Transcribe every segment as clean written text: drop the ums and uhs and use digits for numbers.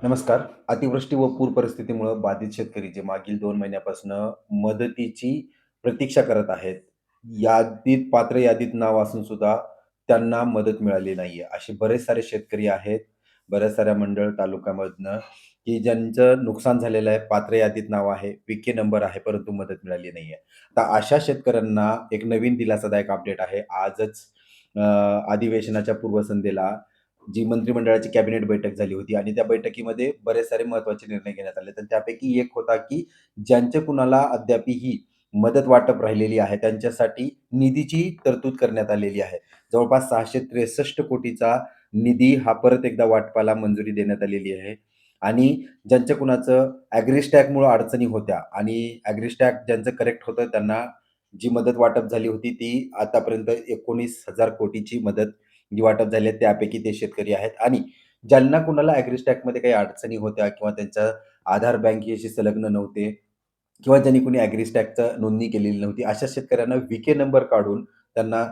नमस्कार. अतिवृष्टी व पूर परिस्थितीमुळं बाधित शेतकरी जे मागील 2 महिन्यापासून मदतीची प्रतीक्षा करत आहेत. पात्र यादीत नाव असून सुद्धा त्यांना मदत मिळाली नाहीये. असे बरेच सारे शेतकरी आहेत, बऱ्याच साऱ्या मंडळ तालुक्यामधनं, की ज्यांचं नुकसान झालेलं आहे. पात्र यादीत नाव आहे, पीके नंबर आहे, परंतु मदत मिळाली नाहीये. तर अशा शेतकऱ्यांना एक नवीन दिलासादायक अपडेट आहे. आजच अ, अधिवेशनाच्या पूर्वसंध्येला जी मंत्रिमंडळाची कॅबिनेट बैठक झाली होती आणि त्या बैठकीमध्ये बरेच सारे महत्त्वाचे निर्णय घेण्यात आले. तर त्यापैकी एक होता, की ज्यांच्या कुणाला अद्यापही ही मदत वाटप राहिलेली आहे, त्यांच्यासाठी निधीची तरतूद करण्यात आलेली आहे. जवळपास 663 कोटीचा निधी हा परत एकदा वाटपाला मंजुरी देण्यात आलेली आहे आणि ज्यांच्या कुणाचं ॲग्रीस्टॅगमुळं अडचणी होत्या आणि ॲग्रीस्टॅग ज्यांचं करेक्ट होतं त्यांना जी मदत वाटप झाली होती, ती आतापर्यंत 19,000 कोटीची मदत जी वाटप झाली आहे त्यापैकी ते शेतकरी आहेत आणि ज्यांना कुणाला ॲग्रीस्टॅगमध्ये काही अडचणी होत्या किंवा त्यांचा आधार बँकेशी संलग्न नव्हते किंवा ज्यांनी कुणी ॲग्रीस्टॅगचं नोंदणी केलेली नव्हती, अशा शेतकऱ्यांना विके नंबर काढून त्यांना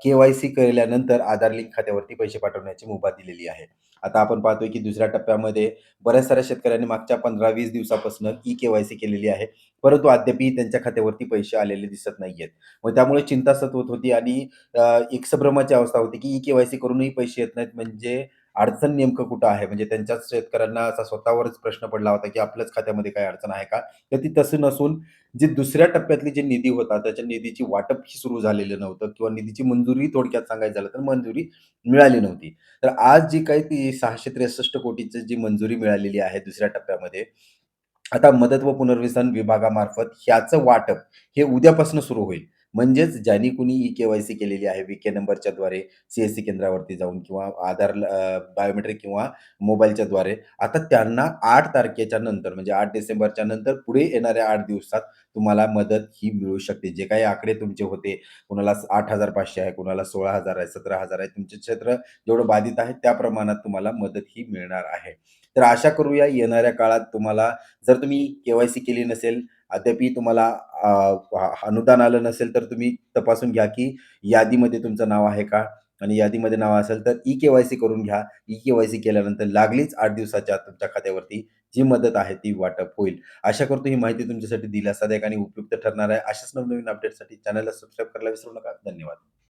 के-वाय-सी केल्यानंतर आधार लिंक खात्यावरती पैसे पाठवण्याची मुभा दिलेली आहे. आता आपण पाहतोय की दुसऱ्या टप्प्यामध्ये बऱ्याच साऱ्या शेतकऱ्यांनी मागच्या 15-20 दिवसापासून ई-के-वाय-सी केलेली आहे. परंतु अद्यापही त्यांच्या खात्यावरती पैसे आलेले दिसत नाहीयेत. मग त्यामुळे चिंता सतवत होती आणि एक संभ्रमाची अवस्था होती की ई-के-वाय-सी करूनही पैसे येत नाहीत म्हणजे अडचण नेमकं कुठं आहे? म्हणजे त्यांच्याच शेतकऱ्यांना असा स्वतःवरच प्रश्न पडला होता की आपल्याच खात्यामध्ये काही अडचण आहे का? तर ती तसं नसून जी दुसऱ्या टप्प्यातली जी निधी होता, त्याच्या निधीची वाटपही सुरू झालेलं नव्हतं किंवा निधीची मंजुरी थोडक्यात सांगायचं झालं तर मंजुरी मिळाली नव्हती. तर आज जी काही ती 663 कोटीची जी मंजुरी मिळालेली आहे दुसऱ्या टप्प्यामध्ये, आता मदत व पुनर्वसन विभागामार्फत ह्याचं वाटप हे उद्यापासून सुरू होईल. म्हणजेच ज्यांनी कुणी ई-के-वाय-सी केलेली आहे, विके नंबरच्याद्वारे सी-एस-सी केंद्रावरती जाऊन किंवा बायोमेट्रिक किंवा मोबाईलच्याद्वारे आता त्यांना 8 तारखेच्या नंतर म्हणजे 8 डिसेंबरच्या नंतर पुढे येणाऱ्या 8 दिवसात तुम्हाला मदत ही मिळू शकते. जे काही आकडे तुमचे होते, कुणाला 8,500 आहे, कुणाला 16,000 आहे, 17,000 आहे. तुमचे क्षेत्र जेवढं बाधित आहे त्या प्रमाणात तुम्हाला मदत ही मिळणार आहे. तर आशा करूया येणाऱ्या काळात तुम्हाला जर तुम्ही के-वाय-सी केली नसेल, अद्यापही तुम्हाला अ, अनुदान आलं नसेल, तर तुम्ही तपासून घ्या, की यादीमध्ये तुमचं नाव आहे का? आणि यादीमध्ये नाव असेल, तर ई-के-वाय-सी करून घ्या. ई-के-वाय-सी केल्यानंतर लागलीच 8 दिवसाच्या आत तुमच्या खात्यावरती जी मदत आहे, ती वाटप होईल. आशा करतो ही माहिती तुमच्यासाठी दिलासादायक आणि उपयुक्त ठरणार आहे. अशाच नवनवीन अपडेटसाठी चॅनलला सबस्क्राईब करायला विसरू नका. धन्यवाद.